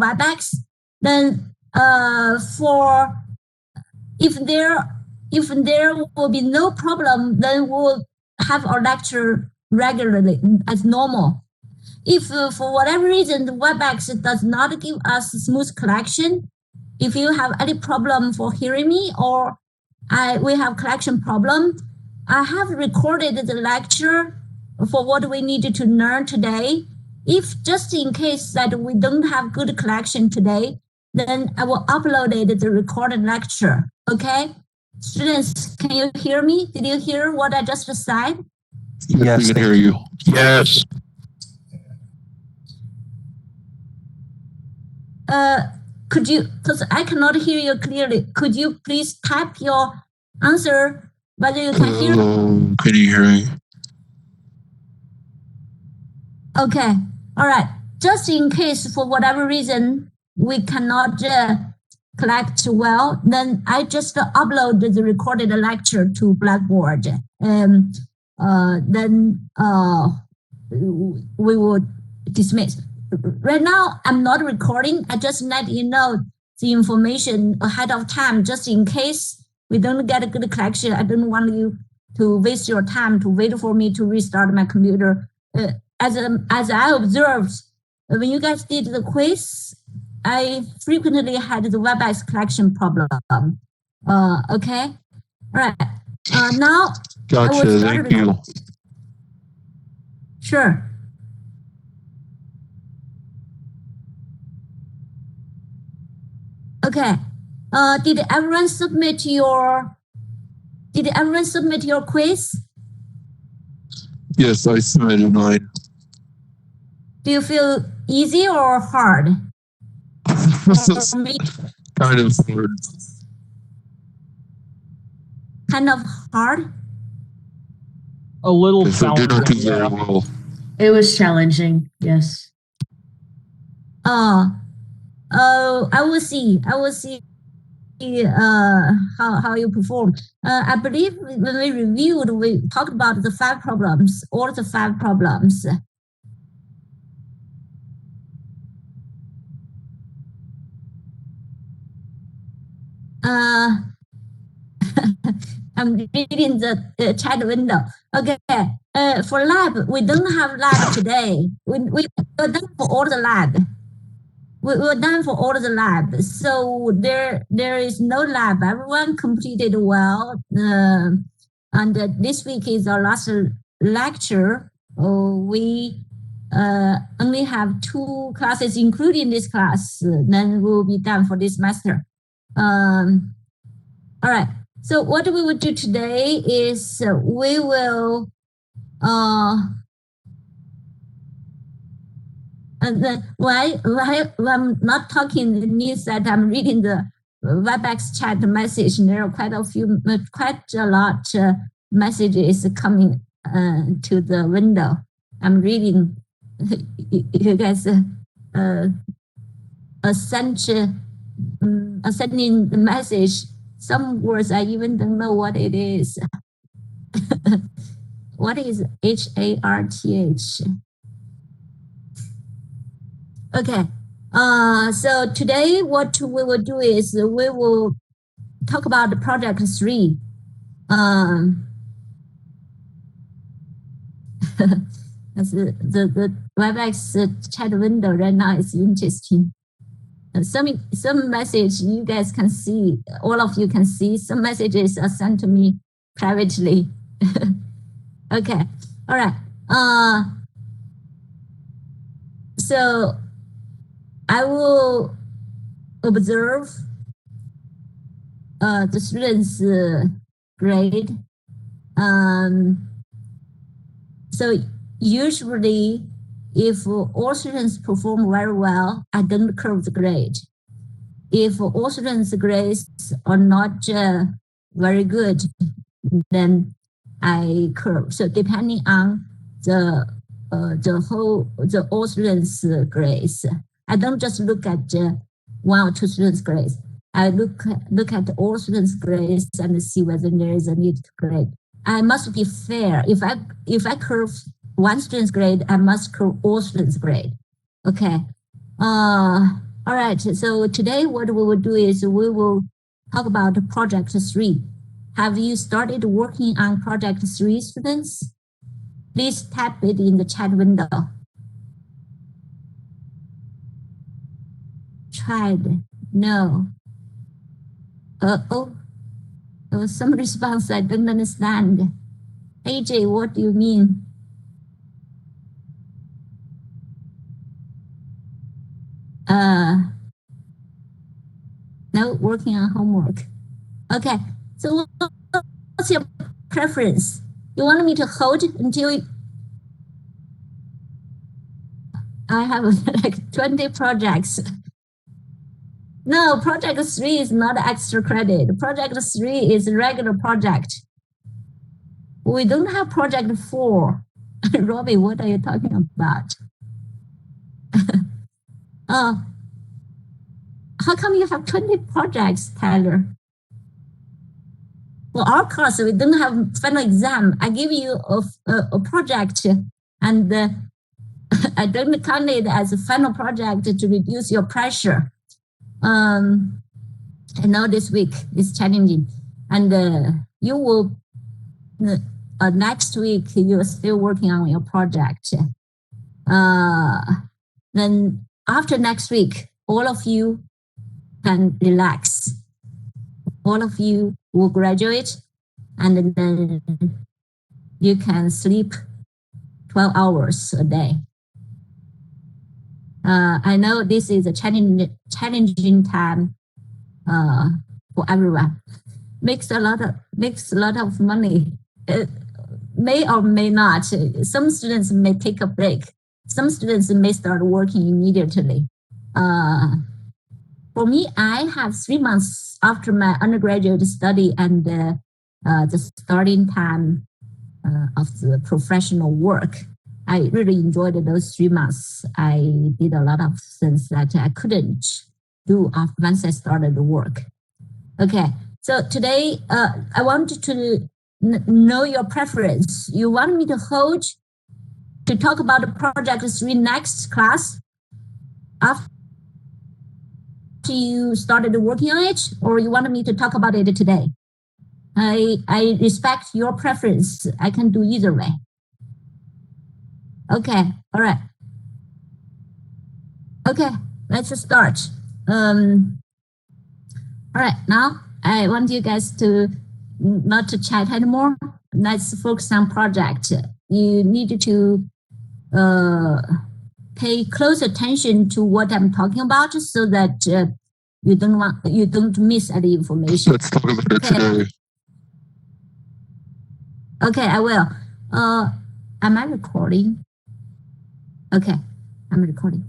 WebEx, then for if there will be no problem, then we'll have our lecture regularly as normal. If for whatever reason the WebEx does not give us smooth connection, if you have any problem for hearing me or we have connection problem, I have recorded the lecture for what we need to learn today. If just in case that we don't have good connection today, then I will upload it, the recorded lecture. Okay, students, can you hear me? Did you hear what I just said? Yes, we can hear you. Yes. Could you, because I cannot hear you clearly, could you please type your answer whether you can hear me? Can you hear me? Okay, all right. Just in case for whatever reason we cannot collect well, then I just upload the recorded lecture to Blackboard. Then we will dismiss. Right now, I'm not recording. I just let you know the information ahead of time, just in case we don't get a good connection. I don't want you to waste your time to wait for me to restart my computer. As I observed, when you guys did the quiz, I frequently had the WebEx connection problem. Okay, all right. Now, gotcha. Thank you. Sure. Okay. Did everyone submit your quiz? Yes, I submitted mine. Do you feel easy or hard? Kind of hard. Kind of hard? A little challenging. I did not do very well. It was challenging, yes. I will see how you perform. I believe when we reviewed, we talked about the 5 problems, all the 5 problems. I'm reading the chat window. Okay, for lab, we don't have lab today. We're done for all the lab. We're done for all the lab. So there is no lab. Everyone completed well. And this week is our last lecture. We only have 2 classes, including this class. Then we'll be done for this semester. All right. So what we will do today is we will why I'm not talking, it means that I'm reading the WebEx chat message. There are quite a lot messages coming to the window. I'm reading. You guys sending the message. Some words I even don't know what it is. What is HARTH? Okay. So today what we will do is we will talk about the project 3. The WebEx chat window right now is interesting. Some message you guys can see, all of you can see. Some messages are sent to me privately. Okay, all right. So I will observe the students' grade. So usually, if all students perform very well, I don't curve the grade. If all students' grades are not very good, then I curve. So depending on the all students' grades, I don't just look at 1 or 2 students' grades. I look at all students' grades and see whether there is a need to grade. I must be fair. If I curve 1 student's grade, I must curve all students' grade. Okay. All right, so today what we will do is we will talk about project 3. Have you started working on project 3, students? Please type it in the chat window. Tried, no. There was some response I don't understand. AJ, what do you mean? No, working on homework. Okay, so what's your preference? You want me to hold until I have like 20 projects? No, project 3 is not extra credit. Project 3 is a regular project. We don't have project 4. Robbie, what are you talking about? How come you have 20 projects, Tyler? For our course, we don't have final exam. I give you a project and I don't count it as a final project to reduce your pressure. I know this week is challenging, and you will next week you're still working on your project. Then after next week, all of you can relax. All of you will graduate, and then you can sleep 12 hours a day. I know this is a challenging time for everyone. Makes a lot of money. It may or may not. Some students may take a break. Some students may start working immediately. For me, I have 3 months after my undergraduate study and the starting time of the professional work. I really enjoyed those 3 months. I did a lot of things that I couldn't do once I started the work. Okay, so today I want to know your preference. You want me to hold to talk about the project 3 next class after you started working on it, or you want me to talk about it today? I respect your preference. I can do either way. Okay, all right. Okay, let's start. All right, now I want you guys to not to chat anymore. Let's focus on project. You need to pay close attention to what I'm talking about so that you don't miss any information. Let's talk about it today. Okay, I will. Am I recording? Okay, I'm recording.